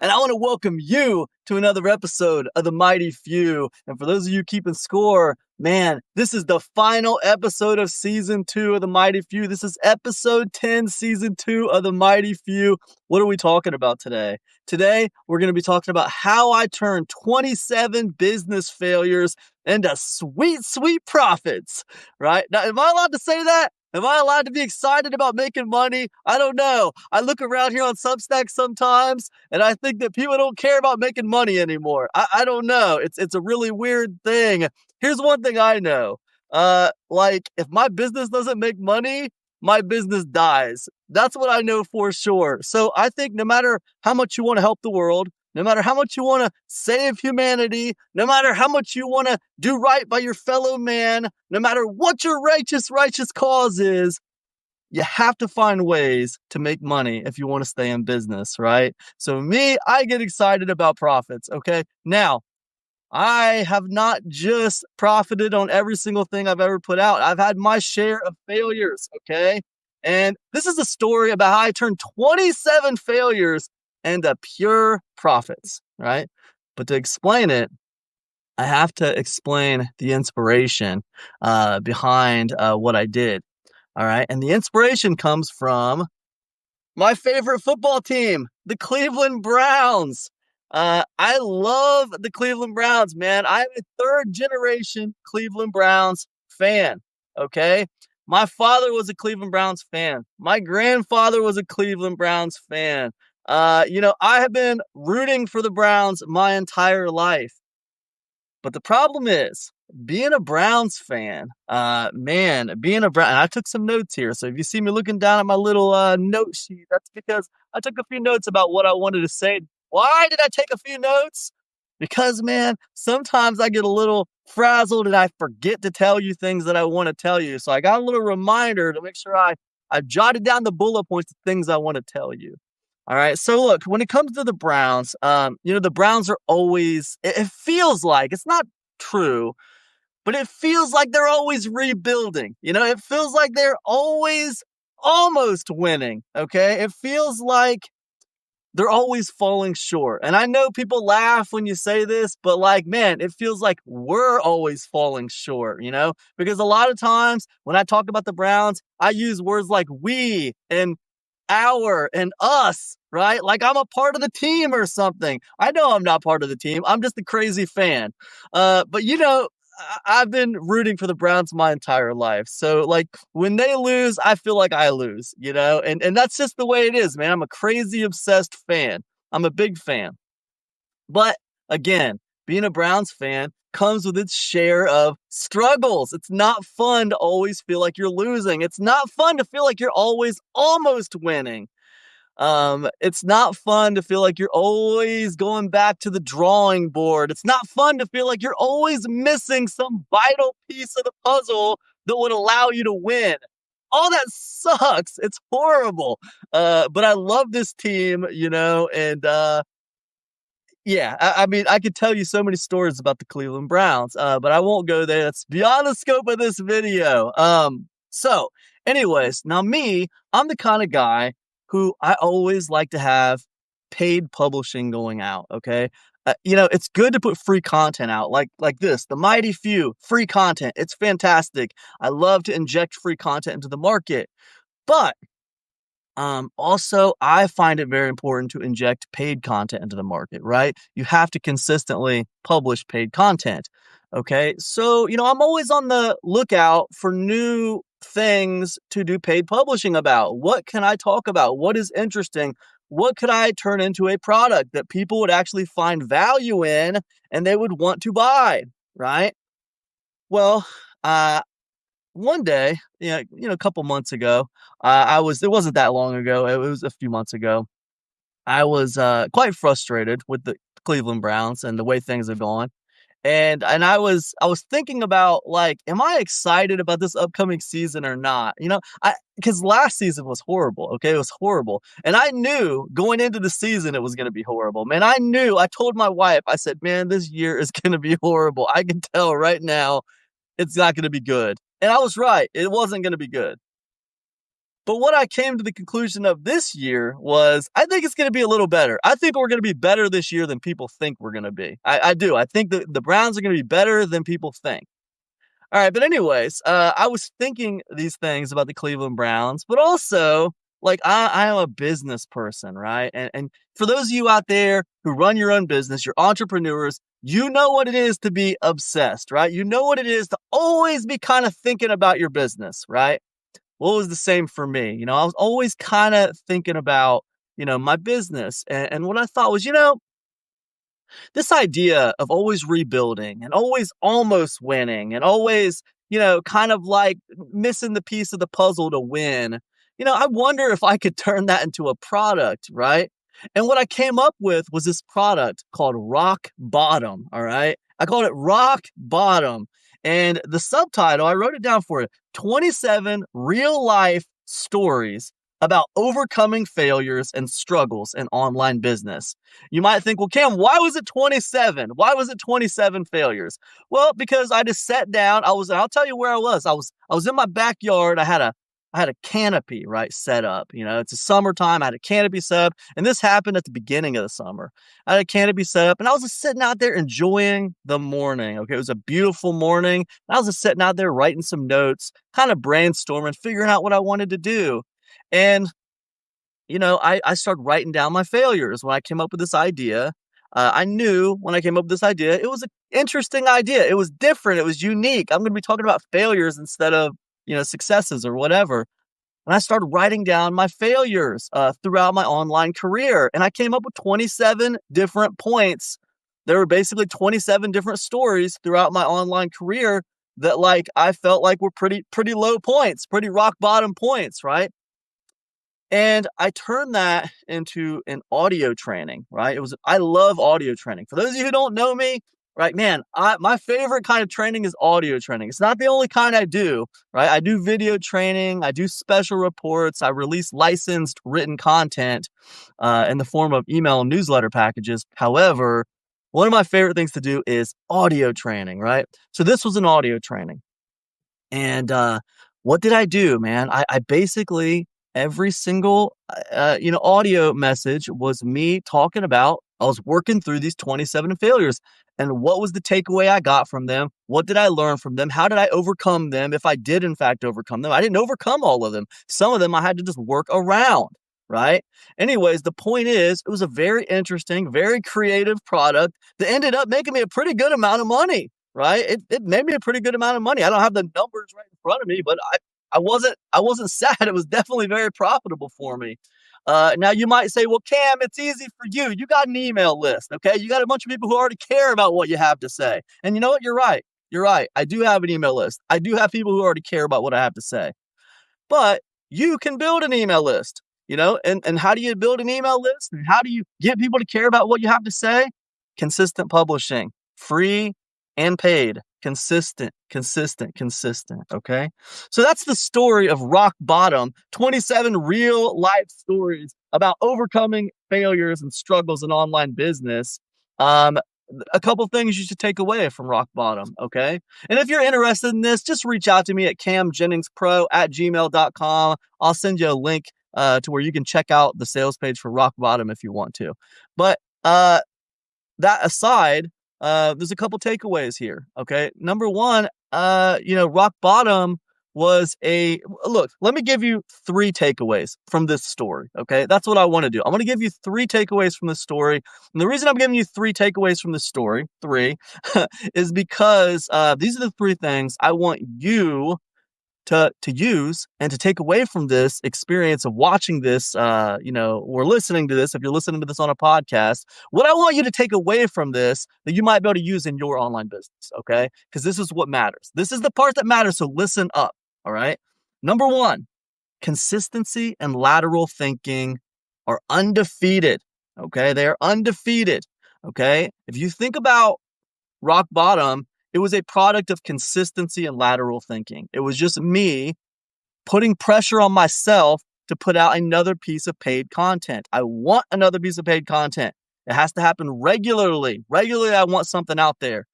and I want to welcome you to another episode of The Mighty Few. And for those of you keeping score, man, this is the final episode of season 2 of The Mighty Few. This is episode 10, season 2 of The Mighty Few. What are we talking about today? Today, we're going to be talking about how I turned 27 business failures into sweet, sweet profits, right? Now, am I allowed to say that? Am I allowed to be excited about making money? I don't know. I look around here on Substack sometimes, and I think that people don't care about making money anymore. I don't know. It's a really weird thing. Here's one thing I know. If my business doesn't make money, my business dies. That's what I know for sure. So I think no matter how much you want to help the world, no matter how much you want to save humanity, no matter how much you want to do right by your fellow man, no matter what your righteous cause is, you have to find ways to make money if you want to stay in business, right? So me, I get excited about profits, okay? Now, I have not just profited on every single thing I've ever put out. I've had my share of failures, okay? And this is a story about how I turned 27 failures into pure profits, right? But to explain it, I have to explain the inspiration behind what I did, all right? And the inspiration comes from my favorite football team, the Cleveland Browns. I love the Cleveland Browns, man. I'm a third generation Cleveland Browns fan, okay? My father was a Cleveland Browns fan. My grandfather was a Cleveland Browns fan. I have been rooting for the Browns my entire life. But the problem is, being a Browns fan, being a Brown, and I took some notes here. So if you see me looking down at my little note sheet, that's because I took a few notes about what I wanted to say. Why did I take a few notes? Because, man, sometimes I get a little frazzled and I forget to tell you things that I want to tell you. So I got a little reminder to make sure I jotted down the bullet points of things I want to tell you. All right. So look, when it comes to the Browns, the Browns are always, it feels like, it's not true, but it feels like they're always rebuilding. It feels like they're always almost winning. Okay. It feels like they're always falling short. And I know people laugh when you say this, but man, it feels like we're always falling short, because a lot of times when I talk about the Browns, I use words like we and our and us, right? Like I'm a part of the team or something. I know I'm not part of the team. I'm just a crazy fan. But I've been rooting for the Browns my entire life. So when they lose, I feel like I lose, and that's just the way it is, man. I'm a crazy obsessed fan. I'm a big fan. But again, being a Browns fan comes with its share of struggles. It's not fun to always feel like you're losing. It's not fun to feel like you're always almost winning. It's not fun to feel like you're always going back to the drawing board. It's not fun to feel like you're always missing some vital piece of the puzzle that would allow you to win. All that sucks. It's horrible. But I love this team, and yeah, I mean, I could tell you so many stories about the Cleveland Browns, but I won't go there. That's beyond the scope of this video. So anyways, now I'm the kind of guy who I always like to have paid publishing going out, okay? It's good to put free content out like this, The Mighty Few, free content. It's fantastic. I love to inject free content into the market. But also, I find it very important to inject paid content into the market, right? You have to consistently publish paid content. Okay. So, I'm always on the lookout for new things to do paid publishing about. What can I talk about? What is interesting? What could I turn into a product that people would actually find value in and they would want to buy, right? Well, one day, a couple months ago, it wasn't that long ago. It was a few months ago. I was quite frustrated with the Cleveland Browns and the way things are going. And I was thinking about am I excited about this upcoming season or not? Because last season was horrible. Okay, it was horrible, and I knew going into the season it was going to be horrible. Man, I knew. I told my wife, I said, "Man, this year is going to be horrible. I can tell right now, it's not going to be good." And I was right. It wasn't going to be good. But what I came to the conclusion of this year was I think it's going to be a little better. I think we're going to be better this year than people think we're going to be. I do. I think the Browns are going to be better than people think. All right, but anyways, I was thinking these things about the Cleveland Browns, but also like I am a business person, right? And for those of you out there who run your own business, you're entrepreneurs, you know what it is to be obsessed, right? You know what it is to always be kind of thinking about your business, right? Well, it was the same for me. I was always kind of thinking about, my business. And what I thought was, this idea of always rebuilding and always almost winning and always, kind of like missing the piece of the puzzle to win, I wonder if I could turn that into a product, right? And what I came up with was this product called Rock Bottom, all right? I called it Rock Bottom. And the subtitle, I wrote it down for you, 27 real life stories about overcoming failures and struggles in online business. You might think, well, Cam, why was it 27? Why was it 27 failures? Well, because I just sat down. I'll tell you where I was. I was in my backyard. I had a canopy, right, set up. It's a summertime. I had a canopy set up, and this happened at the beginning of the summer. I had a canopy set up, and I was just sitting out there enjoying the morning. Okay, it was a beautiful morning. I was just sitting out there writing some notes, kind of brainstorming, figuring out what I wanted to do. And, I started writing down my failures when I came up with this idea. I knew when I came up with this idea, it was an interesting idea. It was different. It was unique. I'm going to be talking about failures instead of, successes or whatever. And I started writing down my failures throughout my online career. And I came up with 27 different points. There were basically 27 different stories throughout my online career that I felt like were pretty low points, pretty rock bottom points, right? And I turned that into an audio training, right? I love audio training. For those of you who don't know me, right, man, my favorite kind of training is audio training. It's not the only kind I do, right? I do video training. I do special reports. I release licensed written content in the form of email and newsletter packages. However, one of my favorite things to do is audio training, right? So this was an audio training. And what did I do, man? I basically, every single, audio message was me talking about, I was working through these 27 failures. And what was the takeaway I got from them? What did I learn from them? How did I overcome them? If I did, in fact, overcome them, I didn't overcome all of them. Some of them I had to just work around, right? Anyways, the point is, it was a very interesting, very creative product that ended up making me a pretty good amount of money, right? It made me a pretty good amount of money. I don't have the numbers right in front of me, but I wasn't sad. It was definitely very profitable for me. Now you might say, well, Cam, it's easy for you. You got an email list, okay? You got a bunch of people who already care about what you have to say. And you know what? You're right. You're right. I do have an email list. I do have people who already care about what I have to say. But you can build an email list, and how do you build an email list? And how do you get people to care about what you have to say? Consistent publishing, free and paid. Consistent. Okay. So that's the story of Rock Bottom, 27 real life stories about overcoming failures and struggles in online business. A couple things you should take away from Rock Bottom. Okay. And if you're interested in this, just reach out to me at camjenningspro@gmail.com. I'll send you a link to where you can check out the sales page for Rock Bottom if you want to. But that aside, there's a couple takeaways here. Okay. Number one, Rock Bottom was look, let me give you 3 takeaways from this story. Okay. That's what I want to do. I want to give you 3 takeaways from this story. And the reason I'm giving you 3 takeaways from this story, 3, is because these are the 3 things I want you to use and to take away from this experience of watching this, or listening to this. If you're listening to this on a podcast, what I want you to take away from this that you might be able to use in your online business. Okay. Because this is what matters. This is the part that matters. So listen up. All right. Number 1, consistency and lateral thinking are undefeated. Okay. They are undefeated. Okay. If you think about Rock Bottom, it was a product of consistency and lateral thinking. It was just me putting pressure on myself to put out another piece of paid content. I want another piece of paid content. It has to happen regularly. Regularly, I want something out there.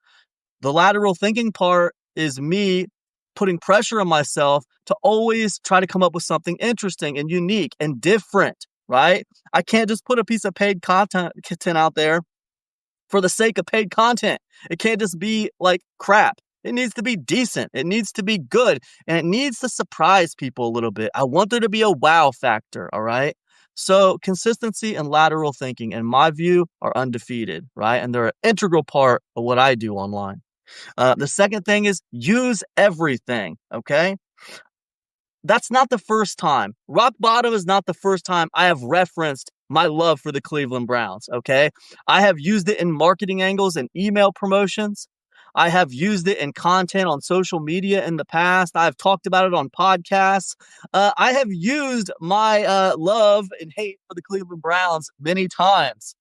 The lateral thinking part is me putting pressure on myself to always try to come up with something interesting and unique and different, right? I can't just put a piece of paid content out there for the sake of paid content. It can't just be like crap. It needs to be decent. It needs to be good. And it needs to surprise people a little bit. I want there to be a wow factor, all right? So consistency and lateral thinking, in my view, are undefeated, right? And they're an integral part of what I do online. The second thing is use everything, okay? That's not the first time. Rock bottom is not the first time I have referenced my love for the Cleveland Browns, okay? I have used it in marketing angles and email promotions. I have used it in content on social media in the past. I've talked about it on podcasts. I have used my love and hate for the Cleveland Browns many times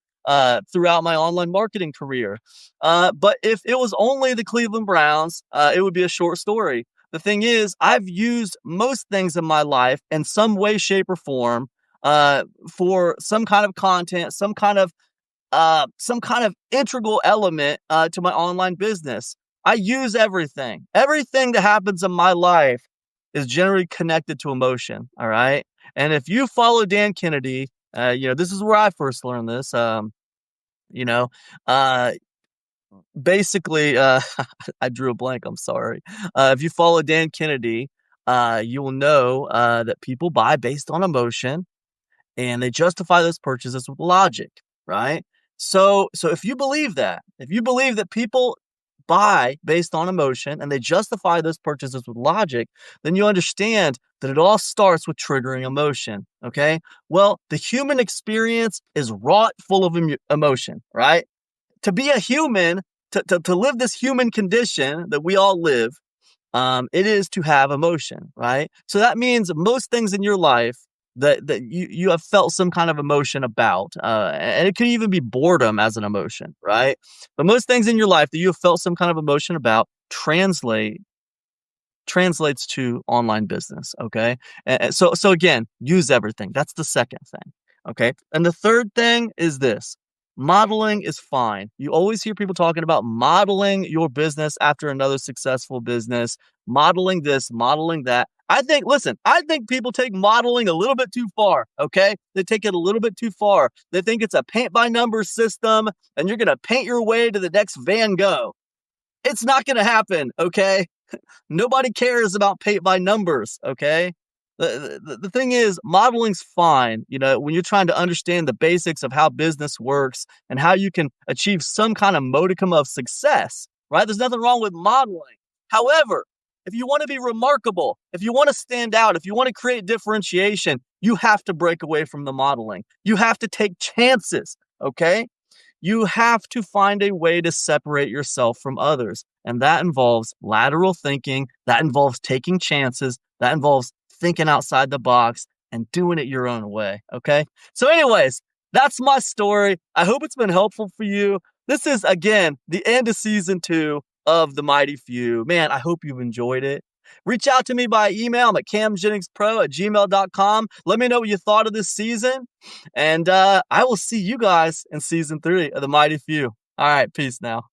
throughout my online marketing career. But if it was only the Cleveland Browns, it would be a short story. The thing is, I've used most things in my life in some way, shape, or form for some kind of content, some kind of integral element to my online business. I use everything. Everything that happens in my life is generally connected to emotion. All right. And if you follow Dan Kennedy, this is where I first learned this. Basically, I drew a blank. I'm sorry. If you follow Dan Kennedy, you will know that people buy based on emotion, and they justify those purchases with logic, right? So if you believe that, people buy based on emotion and they justify those purchases with logic, then you understand that it all starts with triggering emotion, okay? Well, the human experience is wrought full of emotion, right? To be a human, to live this human condition that we all live, it is to have emotion, right? So that means most things in your life that you have felt some kind of emotion about, and it could even be boredom as an emotion, right? But most things in your life that you have felt some kind of emotion about translates to online business, okay? And so again, use everything. That's the second thing, okay? And the third thing is this. Modeling is fine. You always hear people talking about modeling your business after another successful business, modeling this, modeling that. I think people take modeling a little bit too far, okay? They take it a little bit too far. They think it's a paint by numbers system and you're going to paint your way to the next Van Gogh. It's not going to happen, okay? Nobody cares about paint by numbers, okay? The thing is, modeling's fine, when you're trying to understand the basics of how business works and how you can achieve some kind of modicum of success, right? There's nothing wrong with modeling. However, if you want to be remarkable, if you want to stand out, if you want to create differentiation, you have to break away from the modeling. You have to take chances, okay? You have to find a way to separate yourself from others. And that involves lateral thinking. That involves taking chances. That involves thinking outside the box and doing it your own way. Okay. So anyways, that's my story. I hope it's been helpful for you. This is, again, the end of season 2 of The Mighty Few. Man, I hope you've enjoyed it. Reach out to me by email. I'm at camjenningspro@gmail.com. Let me know what you thought of this season. And I will see you guys in season 3 of The Mighty Few. All right. Peace now.